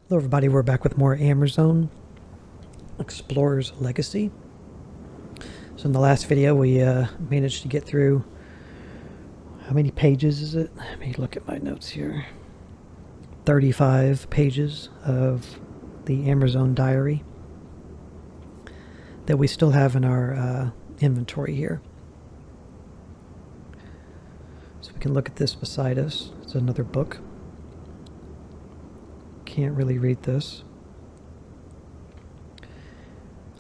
Hello everybody, we're back with more Amerzone, Explorer's Legacy. So in the last video we managed to get through, how many pages is it? Let me look at my notes here. 35 pages of the Amerzone diary that we still have in our inventory here. So we can look at this beside us. It's another book. Can't really read this.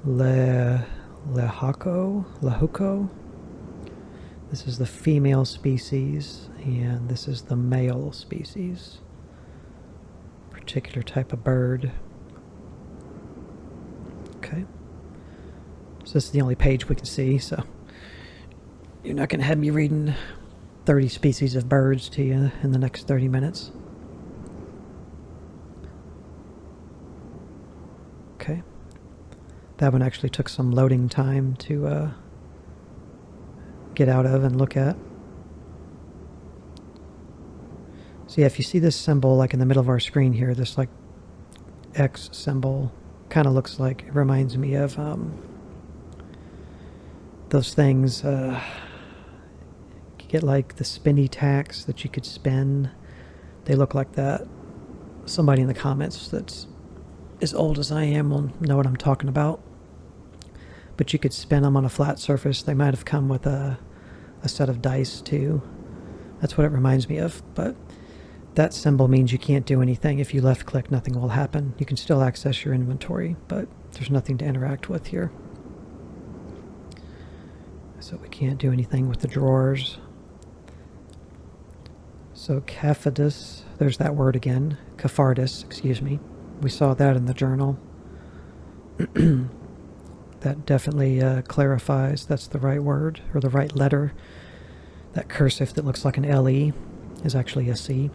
Lehuko. This is the female species, and this is the male species. Particular type of bird. Okay. So this is the only page we can see, so you're not going to have me reading 30 species of birds to you in the next 30 minutes. Okay. That one actually took some loading time to get out of and look at. So yeah, if you see this symbol like in the middle of our screen here, this like X symbol kind of looks like, it reminds me of those things, you get like the spinny tacks that you could spin. They look like that. Somebody in the comments that's as old as I am will know what I'm talking about. But you could spin them on a flat surface. They might have come with a set of dice too. That's what it reminds me of. But that symbol means you can't do anything. If you left click, nothing will happen. You can still access your inventory, but there's nothing to interact with here. So we can't do anything with the drawers. So Caphardus, there's that word again. Caphardus, excuse me. We saw that in the journal. That definitely clarifies that's the right word, or the right letter. That cursive that looks like an LE is actually a C.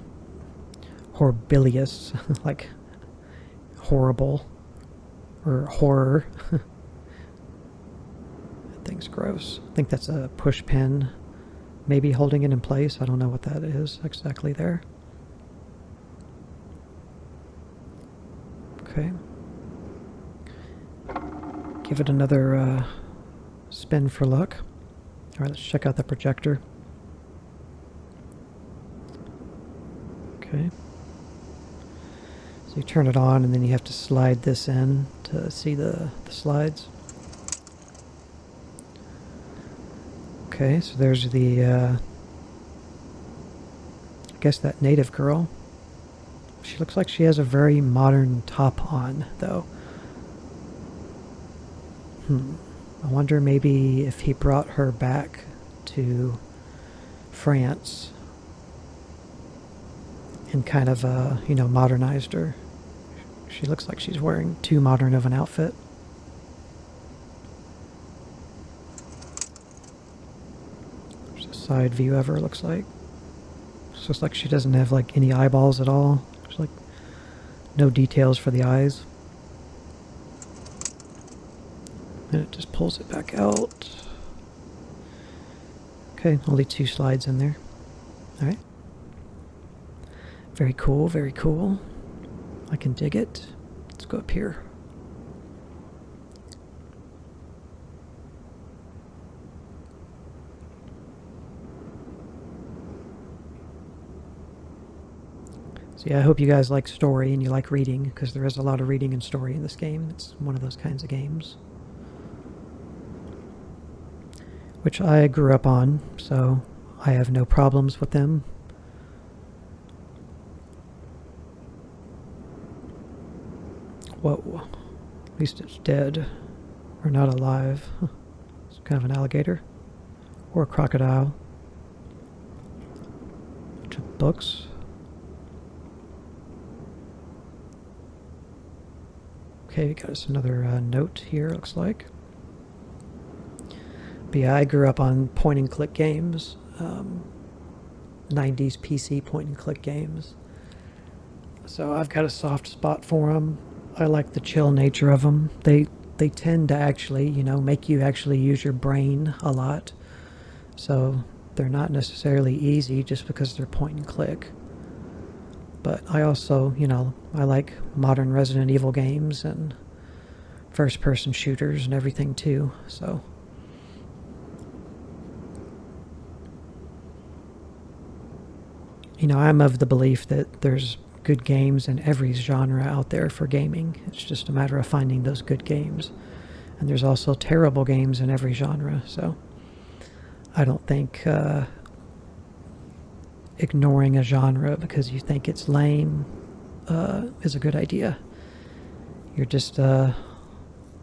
Horbilius, like horrible, or horror. That thing's gross. I think that's a push pin, maybe holding it in place. I don't know what that is exactly there. Okay. Give it another spin for luck. Alright, let's check out the projector. Okay. So you turn it on and then you have to slide this in to see the slides. Okay, so there's the, I guess that native girl. She looks like she has a very modern top on, though. I wonder maybe if he brought her back to France and kind of, modernized her. She looks like she's wearing too modern of an outfit. There's a side view of her, looks like. It looks like she doesn't have like any eyeballs at all. There's like no details for the eyes. And it just pulls it back out. Okay, only 2 slides in there. Alright. Very cool, very cool. I can dig it. Let's go up here. So yeah, I hope you guys like story and you like reading, because there is a lot of reading and story in this game. It's one of those kinds of games. Which I grew up on, so I have no problems with them. Whoa. At least it's dead. Or not alive. It's kind of an alligator. Or a crocodile. Bunch of books. Okay, we got us another note here, looks like. But yeah, I grew up on point-and-click games. 90s PC point-and-click games. So I've got a soft spot for them. I like the chill nature of them. They tend to actually, make you actually use your brain a lot. So they're not necessarily easy just because they're point-and-click. But I also, I like modern Resident Evil games and first-person shooters and everything too, so. I'm of the belief that there's good games in every genre out there for gaming. It's just a matter of finding those good games. And there's also terrible games in every genre, so I don't think ignoring a genre because you think it's lame is a good idea. You're just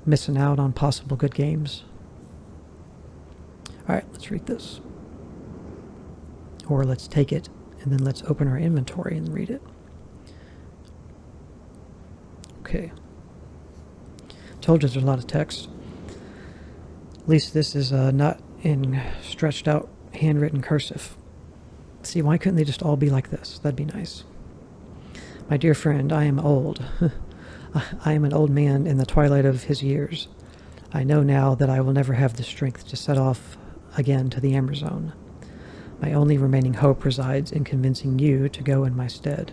missing out on possible good games. Alright, let's read this. Or let's take it and then let's open our inventory and read it. Okay. Told you there's a lot of text. At least this is not in stretched out handwritten cursive. See, why couldn't they just all be like this? That'd be nice. My dear friend, I am old. I am an old man in the twilight of his years. I know now that I will never have the strength to set off again to the Amerzone. My only remaining hope resides in convincing you to go in my stead,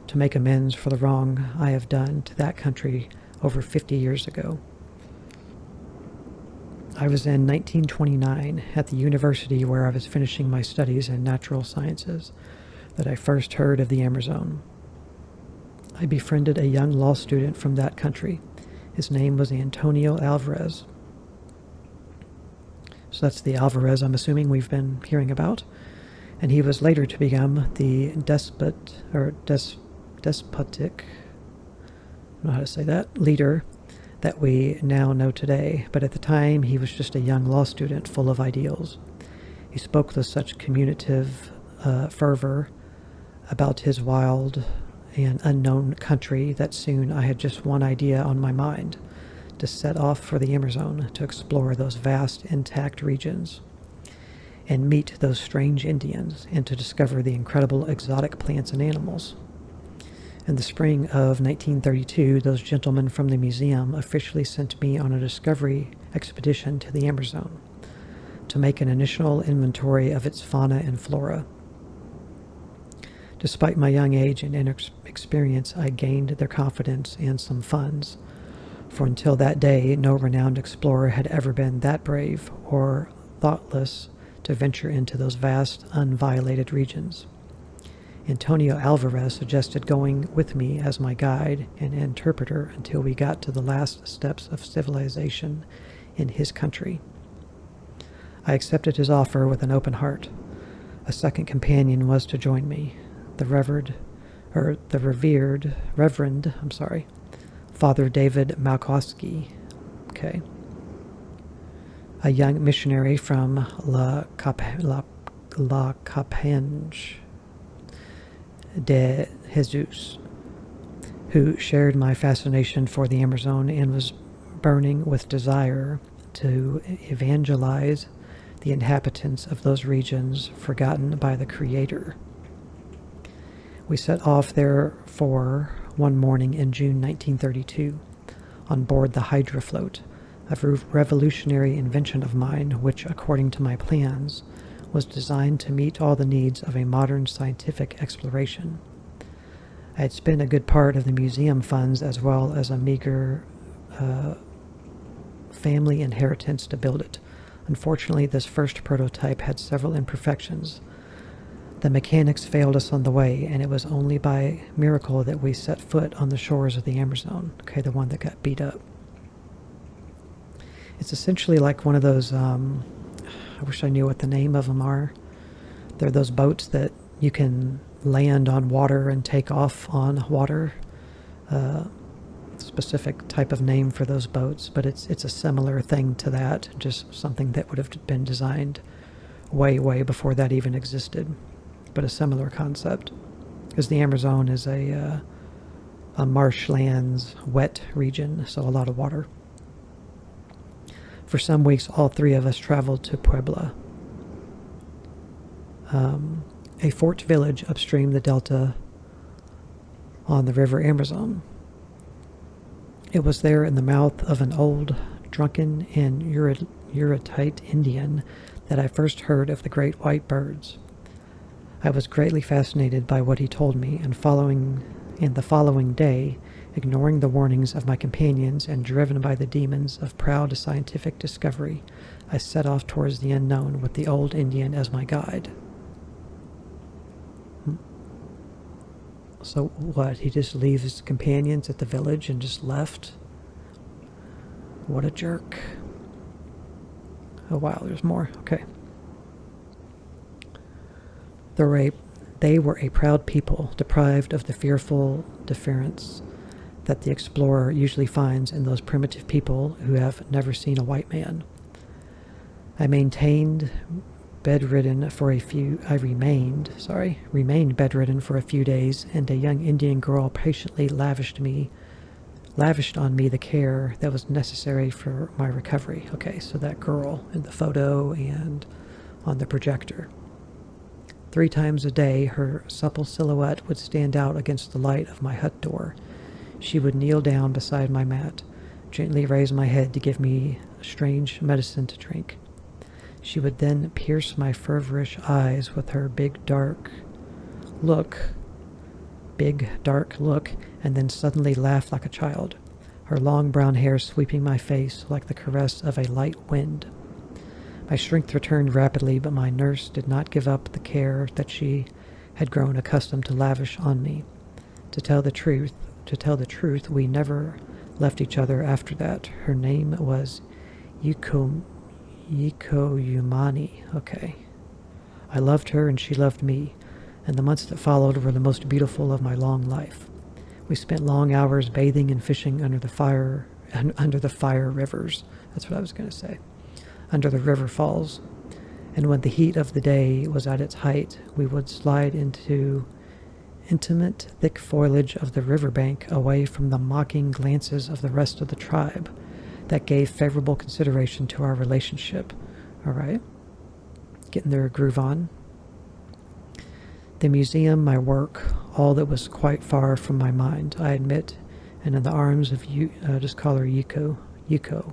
to make amends for the wrong I have done to that country over 50 years ago. I was in 1929 at the university where I was finishing my studies in natural sciences that I first heard of the Amerzone. I befriended a young law student from that country. His name was Antonio Alvarez. So that's the Alvarez I'm assuming we've been hearing about. And he was later to become the despotic, I don't know how to say that, leader that we now know today. But at the time, he was just a young law student full of ideals. He spoke with such communicative fervor about his wild and unknown country that soon I had just one idea on my mind: to set off for the Amerzone to explore those vast, intact regions and meet those strange Indians and to discover the incredible exotic plants and animals. In the spring of 1932, those gentlemen from the museum officially sent me on a discovery expedition to the Amerzone to make an initial inventory of its fauna and flora. Despite my young age and inexperience, I gained their confidence and some funds, for until that day, no renowned explorer had ever been that brave or thoughtless to venture into those vast, unviolated regions. Antonio Alvarez suggested going with me as my guide and interpreter until we got to the last steps of civilization in his country. I accepted his offer with an open heart. A second companion was to join me, the revered Father David Malkowski. Okay. A young missionary from La Capange de Jesus, who shared my fascination for the Amerzone and was burning with desire to evangelize the inhabitants of those regions forgotten by the Creator. We set off therefore one morning in June 1932 on board the Hydra float, a revolutionary invention of mine which, according to my plans, was designed to meet all the needs of a modern scientific exploration. I had spent a good part of the museum funds as well as a meager family inheritance to build it. Unfortunately, this first prototype had several imperfections. The mechanics failed us on the way, and it was only by miracle that we set foot on the shores of the Amerzone, okay, the one that got beat up. It's essentially like one of those, I wish I knew what the name of them are. They're those boats that you can land on water and take off on water. Specific type of name for those boats, but it's a similar thing to that, just something that would have been designed way before that even existed, but a similar concept, because the Amerzone is a marshlands, wet region, so a lot of water. For some weeks, all three of us traveled to Puebla, a fort village upstream the delta on the river Amerzone. It was there in the mouth of an old, drunken, and erudite Indian that I first heard of the great white birds. I was greatly fascinated by what he told me, and the following day, ignoring the warnings of my companions and driven by the demons of proud scientific discovery, I set off towards the unknown with the old Indian as my guide. So what, he just leaves his companions at the village and just left? What a jerk. Oh wow, there's more. Okay. They were a proud people, deprived of the fearful deference that the explorer usually finds in those primitive people who have never seen a white man. I remained bedridden for a few days, and a young Indian girl patiently lavished on me the care that was necessary for my recovery. Okay, so that girl in the photo and on the projector. 3 times a day, her supple silhouette would stand out against the light of my hut door. She would kneel down beside my mat, gently raise my head to give me a strange medicine to drink. She would then pierce my feverish eyes with her big dark look, and then suddenly laugh like a child, her long brown hair sweeping my face like the caress of a light wind. My strength returned rapidly, but my nurse did not give up the care that she had grown accustomed to lavish on me. To tell the truth, we never left each other after that. Her name was Yiko Yumani. Okay. I loved her and she loved me, and the months that followed were the most beautiful of my long life. We spent long hours bathing and fishing under the fire rivers. That's what I was going to say. Under the river falls. And when the heat of the day was at its height, we would slide into intimate, thick foliage of the riverbank, away from the mocking glances of the rest of the tribe that gave favorable consideration to our relationship. All right? Getting their groove on. The museum, my work, all that was quite far from my mind, I admit, and in the arms of just call her Yuko.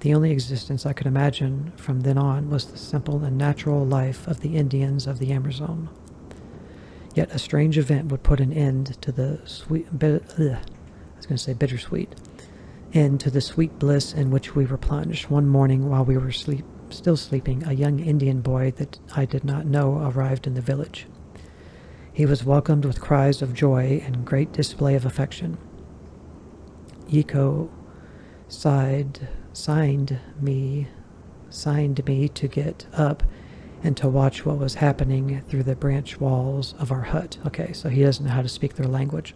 The only existence I could imagine from then on was the simple and natural life of the Indians of the Amerzone. Yet a strange event would put an end to the bittersweet, end to the sweet bliss in which we were plunged. One morning, while we were still sleeping, a young Indian boy that I did not know arrived in the village. He was welcomed with cries of joy and great display of affection. Yiko signed me to get up and to watch what was happening through the branch walls of our hut. Okay, so he doesn't know how to speak their language.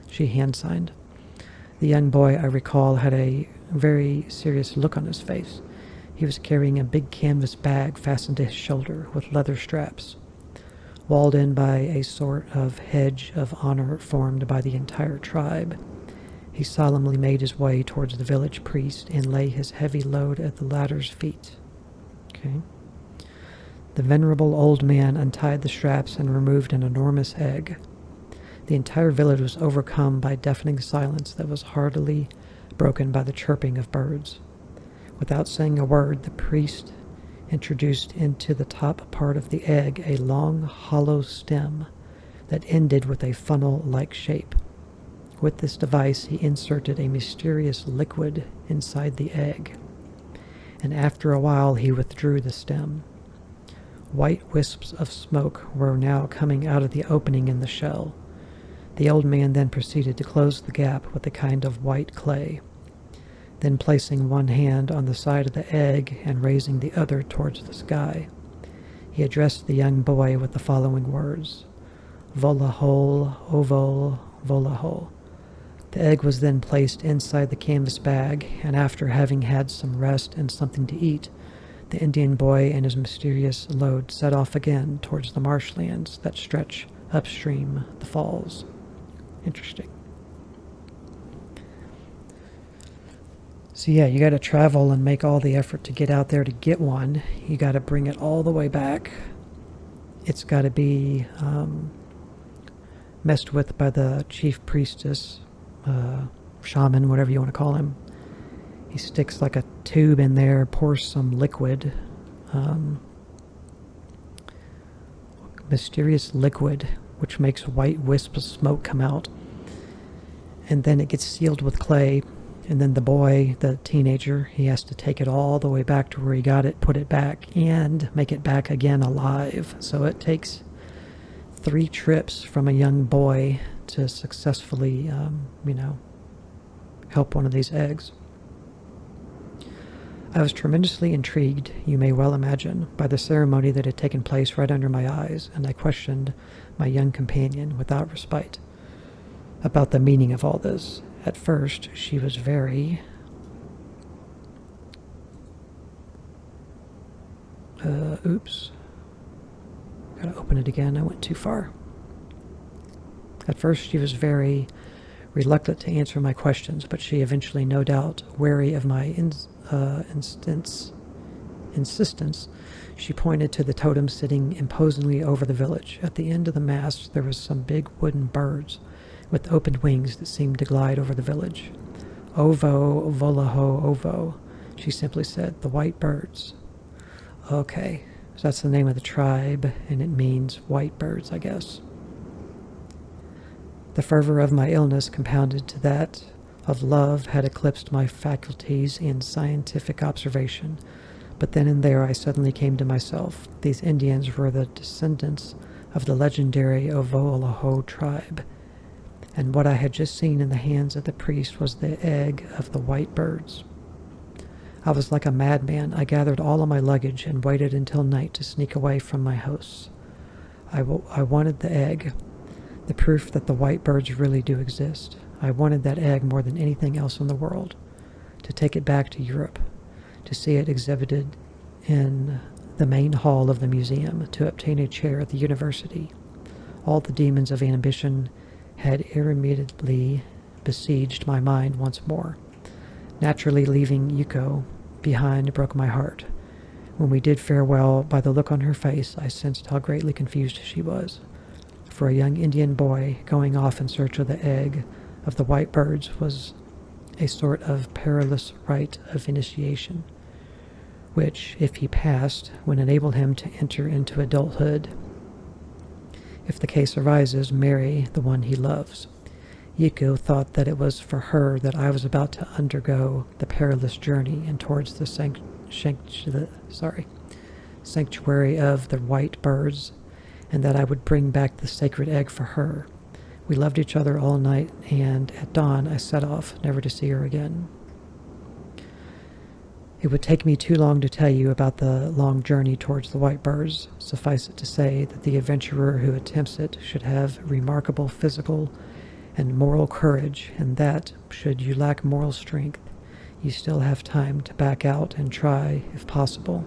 She hand-signed. The young boy, I recall, had a very serious look on his face. He was carrying a big canvas bag fastened to his shoulder with leather straps. Walled in by a sort of hedge of honor formed by the entire tribe, he solemnly made his way towards the village priest and lay his heavy load at the latter's feet. Okay. The venerable old man untied the straps and removed an enormous egg. The entire village was overcome by deafening silence that was hardly broken by the chirping of birds. Without saying a word, the priest introduced into the top part of the egg a long, hollow stem that ended with a funnel-like shape. With this device, he inserted a mysterious liquid inside the egg, and after a while he withdrew the stem. White wisps of smoke were now coming out of the opening in the shell. The old man then proceeded to close the gap with a kind of white clay. Then placing one hand on the side of the egg and raising the other towards the sky, he addressed the young boy with the following words: "Volahol, ovol, volahol." The egg was then placed inside the canvas bag, and after having had some rest and something to eat, the Indian boy and his mysterious load set off again towards the marshlands that stretch upstream the falls. Interesting. So yeah, you got to travel and make all the effort to get out there to get one. You got to bring it all the way back. It's got to be messed with by the chief priestess, shaman, whatever you want to call him. He sticks like a tube in there, pours some liquid, mysterious liquid which makes white wisps of smoke come out. And then it gets sealed with clay. And then the boy, the teenager, he has to take it all the way back to where he got it, put it back, and make it back again alive. So it takes 3 trips from a young boy to successfully, help one of these eggs. I was tremendously intrigued, you may well imagine, by the ceremony that had taken place right under my eyes, and I questioned my young companion without respite about the meaning of all this. At first, she was very oops. Gotta open it again. I went too far. At first, she was very reluctant to answer my questions, but she eventually, no doubt, wary of my insistence, she pointed to the totem sitting imposingly over the village. At the end of the mast, there was some big wooden birds with opened wings that seemed to glide over the village. Ovo, volaho, ovo, she simply said, the white birds. Okay, so that's the name of the tribe, and it means white birds, I guess. The fervor of my illness, compounded to that of love, had eclipsed my faculties in scientific observation. But then and there I suddenly came to myself. These Indians were the descendants of the legendary Ovolaho tribe, and what I had just seen in the hands of the priest was the egg of the white birds. I was like a madman. I gathered all of my luggage and waited until night to sneak away from my hosts. I wanted the egg, the proof that the white birds really do exist. I wanted that egg more than anything else in the world, to take it back to Europe, to see it exhibited in the main hall of the museum, to obtain a chair at the university. All the demons of ambition had irremediably besieged my mind once more. Naturally, leaving Yuko behind broke my heart. When we did farewell, by the look on her face, I sensed how greatly confused she was. For a young Indian boy, going off in search of the egg of the white birds was a sort of perilous rite of initiation, which, if he passed, would enable him to enter into adulthood. If the case arises, marry the one he loves. Yuko thought that it was for her that I was about to undergo the perilous journey and towards the sanctuary of the white birds, and that I would bring back the sacred egg for her. We loved each other all night, and at dawn I set off, never to see her again. It would take me too long to tell you about the long journey towards the white birds. Suffice it to say that the adventurer who attempts it should have remarkable physical and moral courage, and that, should you lack moral strength, you still have time to back out and try, if possible,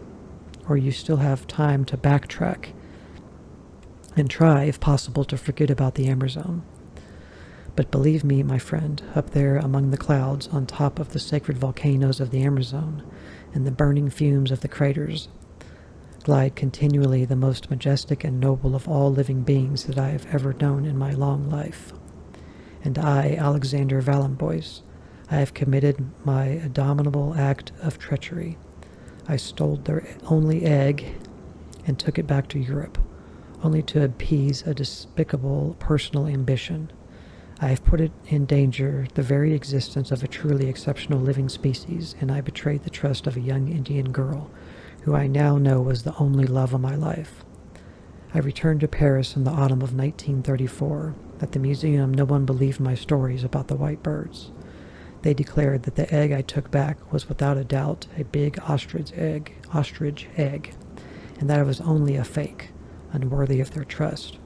or you still have time to backtrack and try, if possible, to forget about the Amerzone. But believe me, my friend, up there among the clouds, on top of the sacred volcanoes of the Amerzone, and the burning fumes of the craters, glide continually the most majestic and noble of all living beings that I have ever known in my long life. And I, Alexander Valenbois, I have committed my abominable act of treachery. I stole their only egg and took it back to Europe, only to appease a despicable personal ambition. I have put it in danger the very existence of a truly exceptional living species, and I betrayed the trust of a young Indian girl, who I now know was the only love of my life. I returned to Paris in the autumn of 1934. At the museum, no one believed my stories about the white birds. They declared that the egg I took back was without a doubt a big ostrich egg, and that it was only a fake, unworthy of their trust.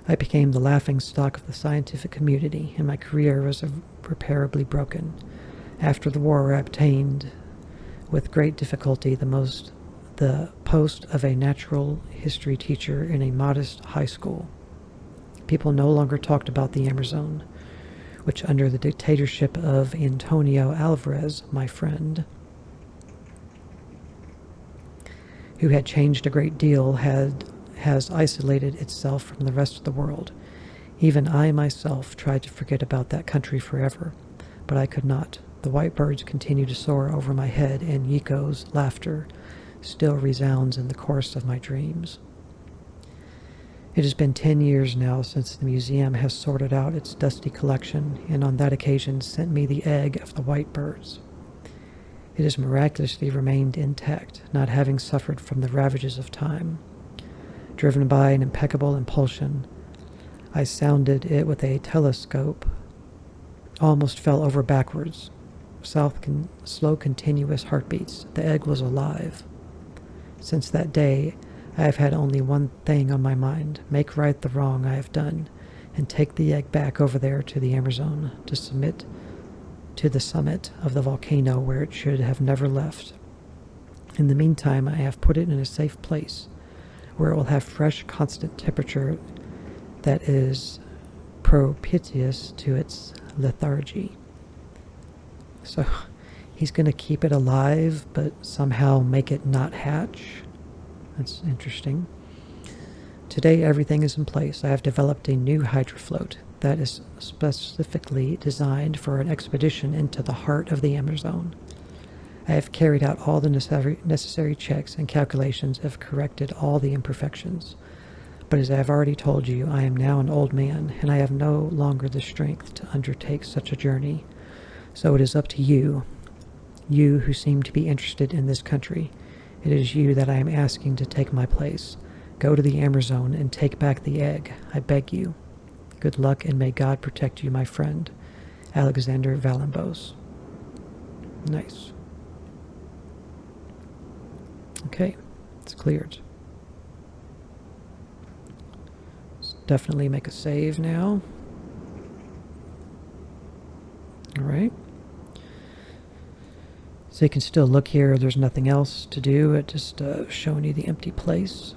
I became the laughingstock of the scientific community, and my career was irreparably broken. After the war, I obtained, with great difficulty, the post of a natural history teacher in a modest high school. People no longer talked about the Amerzone, which under the dictatorship of Antonio Alvarez, my friend, who had changed a great deal, has isolated itself from the rest of the world. Even I myself tried to forget about that country forever, but I could not. The white birds continue to soar over my head, and Yiko's laughter still resounds in the course of my dreams. It has been 10 years now since the museum has sorted out its dusty collection, and on that occasion sent me the egg of the white birds. It has miraculously remained intact, not having suffered from the ravages of time. Driven by an impeccable impulsion, I sounded it with a telescope, almost fell over backwards. Slow continuous heartbeats. The egg was alive. Since that day, I have had only one thing on my mind: make right the wrong I have done, and take the egg back over there to the Amerzone, to submit to the summit of the volcano where it should have never left. In the meantime, I have put it in a safe place, where it will have fresh, constant temperature that is propitious to its lethargy. So he's going to keep it alive, but somehow make it not hatch. That's interesting. Today, everything is in place. I have developed a new hydrofloat that is specifically designed for an expedition into the heart of the Amerzone. I have carried out all the necessary checks and calculations, have corrected all the imperfections. But as I have already told you, I am now an old man, and I have no longer the strength to undertake such a journey. So it is up to you, you who seem to be interested in this country. It is you that I am asking to take my place. Go to the Amerzone and take back the egg, I beg you. Good luck, and may God protect you, my friend. Alexander Valambos. Nice. Okay, it's cleared. Let's definitely make a save now. Alright. So you can still look here. There's nothing else to do. It just showing you the empty place.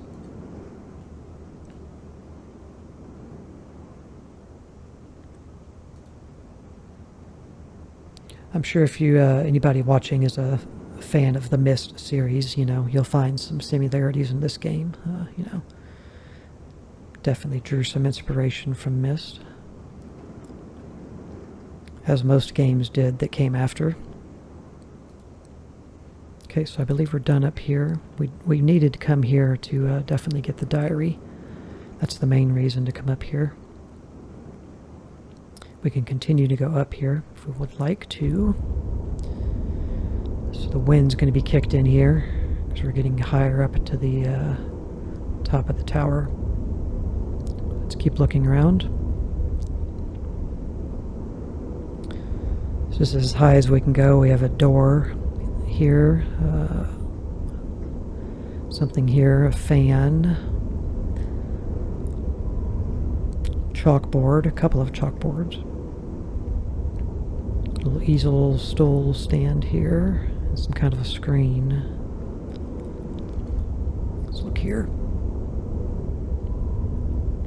I'm sure if you anybody watching is a fan of the Myst series, you'll find some similarities in this game. Definitely drew some inspiration from Myst, as most games did that came after. Okay, so I believe we're done up here. We needed to come here to definitely get the diary. That's the main reason to come up here. We can continue to go up here if we would like to. So the wind's going to be kicked in here because we're getting higher up to the top of the tower. Let's keep looking around. So this is as high as we can go. We have a door here, something here, a fan, chalkboard, a couple of chalkboards, little easel stool stand here, and some kind of a screen. Let's look here.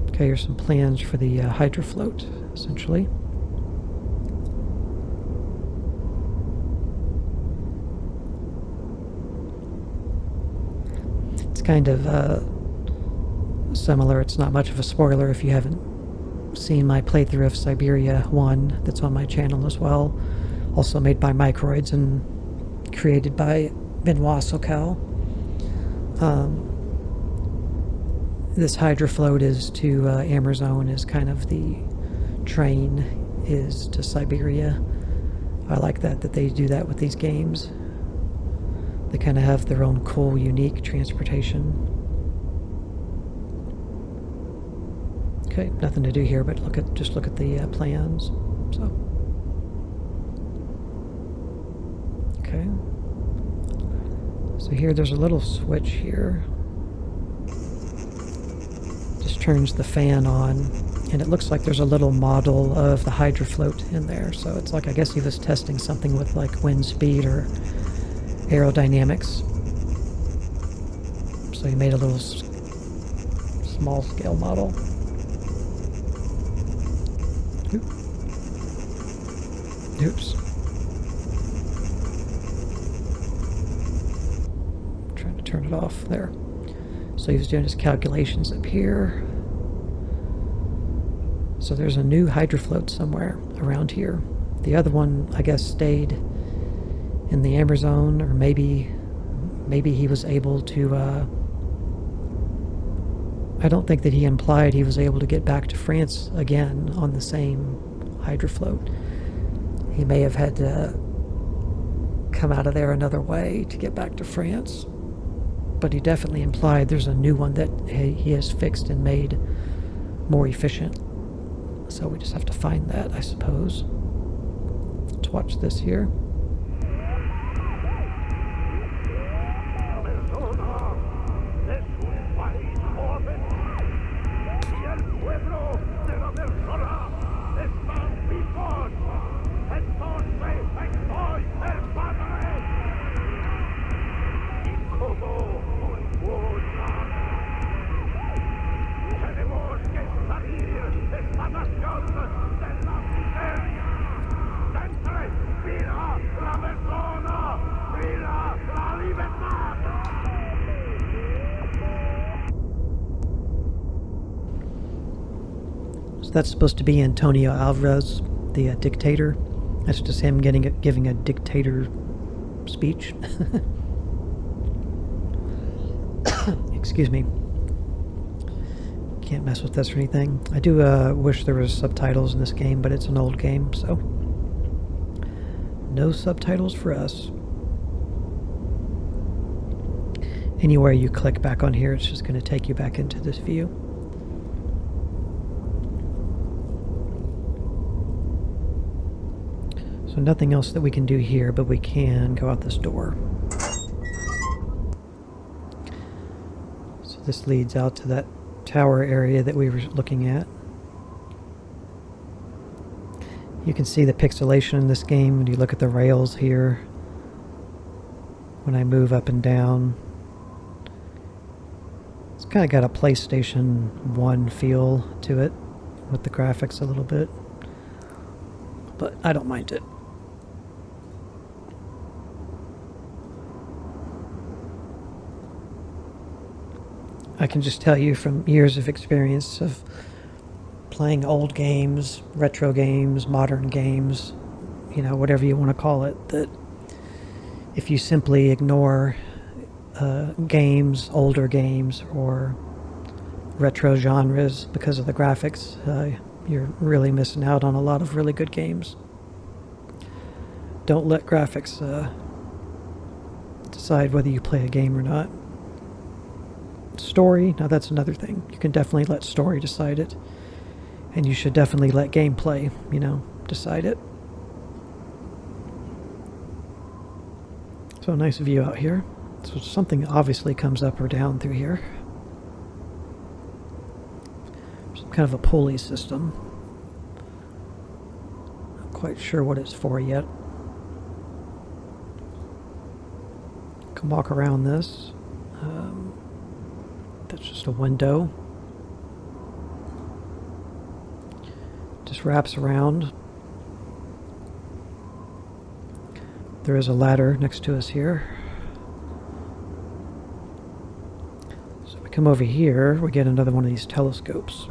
Okay, here's some plans for the hydrofloat, essentially. It's kind of similar. It's not much of a spoiler if you haven't seen my playthrough of Siberia 1 that's on my channel as well. Also made by Microids and created by Benoit Socal. This hydrofloat is to Amerzone, is kind of the train is to Siberia. I like that they do that with these games. They kind of have their own cool, unique transportation. Okay, nothing to do here, but just look at the plans. So, okay. So here, there's a little switch here. Just turns the fan on, and it looks like there's a little model of the hydrofloat in there. So it's like, I guess he was testing something with like wind speed or aerodynamics. So he made a little small scale model. Oops. I'm trying to turn it off there. So he was doing his calculations up here. So there's a new hydrofloat somewhere around here. The other one, I guess, stayed in the Amerzone, or maybe he was able to I don't think that he implied he was able to get back to France again on the same hydrofloat. He may have had to come out of there another way to get back to France. But he definitely implied there's a new one that he has fixed and made more efficient. So we just have to find that, I suppose. Let's watch this here. That's supposed to be Antonio Alvarez, the dictator. That's just him giving a dictator speech. Excuse me. Can't mess with this or anything. I do wish there was subtitles in this game, but it's an old game, so no subtitles for us. Anywhere you click back on here, it's just going to take you back into this view. So nothing else that we can do here, but we can go out this door. So this leads out to that tower area that we were looking at. You can see the pixelation in this game when you look at the rails here. When I move up and down. It's kind of got a PlayStation 1 feel to it with the graphics a little bit. But I don't mind it. I can just tell you from years of experience of playing old games, retro games, modern games, you know, whatever you want to call it, that if you simply ignore games, older games, or retro genres because of the graphics, you're really missing out on a lot of really good games. Don't let graphics decide whether you play a game or not. Story, now that's another thing. You can definitely let story decide it. And you should definitely let gameplay, you know, decide it. So a nice view out here. So something obviously comes up or down through here. Some kind of a pulley system. Not quite sure what it's for yet. Can walk around this. That's just a window. Just wraps around. There is a ladder next to us here. So we come over here, we get another one of these telescopes.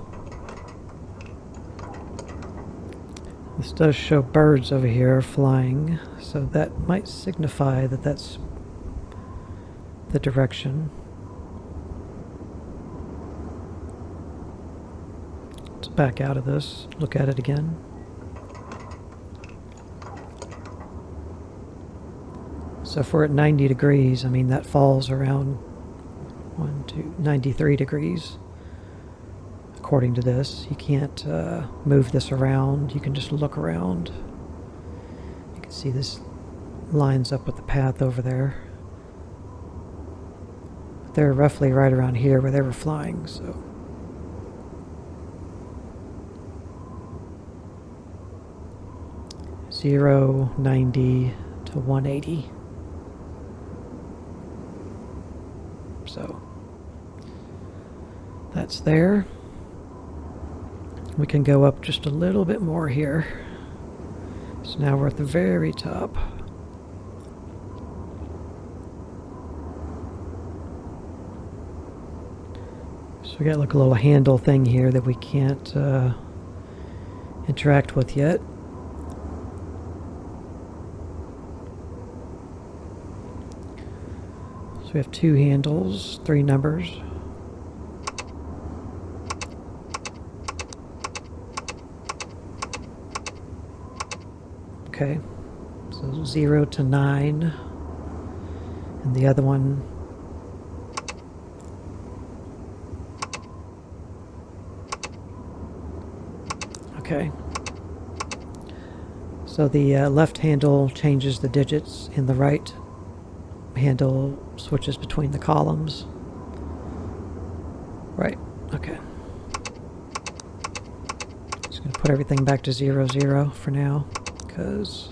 This does show birds over here flying, so that might signify that that's the direction. Let's back out of this, look at it again. So if we're at 90 degrees, I mean that falls around 93 degrees. According to this, you can't move this around, you can just look around. You can see this lines up with the path over there. They're roughly right around here where they were flying, so. Zero, 90 to 180. So that's there. We can go up just a little bit more here. So now we're at the very top. So we got like a little handle thing here that we can't interact with yet. So we have 2 handles, 3 numbers. Okay, so 0 to 9, and the other one, okay. So the left handle changes the digits, and the right handle switches between the columns. Right, okay. Just going to put everything back to 0, 0 for now, because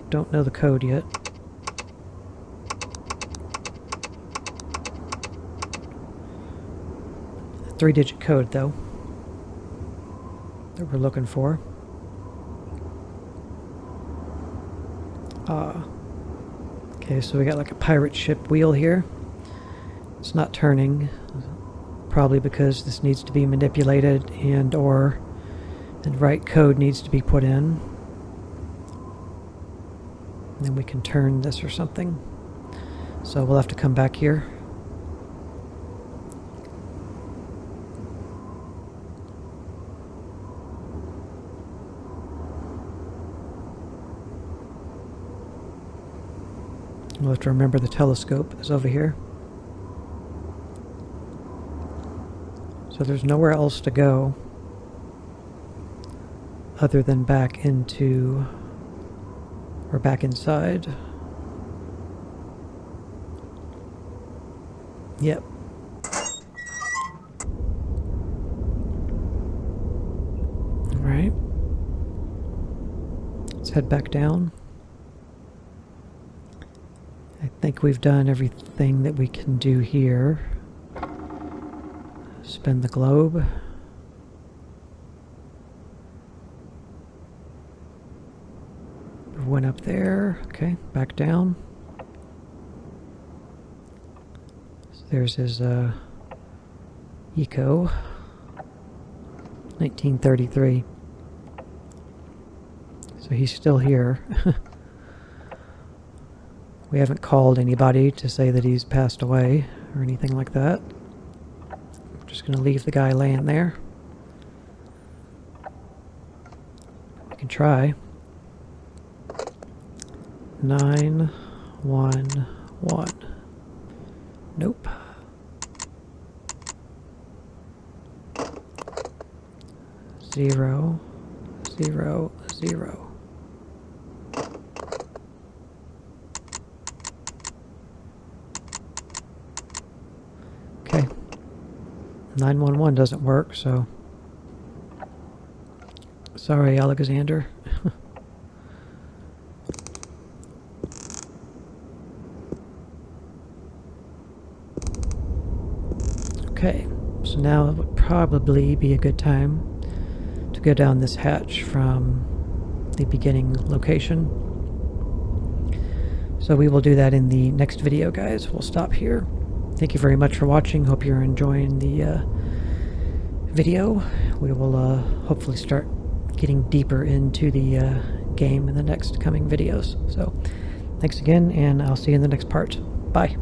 don't know the code yet. A 3-digit code, though, that we're looking for. Okay, so we got like a pirate ship wheel here. It's not turning, probably because this needs to be manipulated and or the right code needs to be put in. And then we can turn this or something. So we'll have to come back here. We'll have to remember the telescope is over here. So there's nowhere else to go other than back into, or back inside. Yep. All right. Let's head back down. I think we've done everything that we can do here. Spin the globe. Went up there. Okay, back down. So there's his eco. 1933. So he's still here. We haven't called anybody to say that he's passed away or anything like that. We're just going to leave the guy laying there. We can try. 911. Nope. 0, 0, 0. Okay. 911 doesn't work, so sorry, Alexander. Okay, so now it would probably be a good time to go down this hatch from the beginning location. So we will do that in the next video, guys. We'll stop here. Thank you very much for watching. Hope you're enjoying the video. We will hopefully start getting deeper into the game in the next coming videos. So thanks again, and I'll see you in the next part. Bye.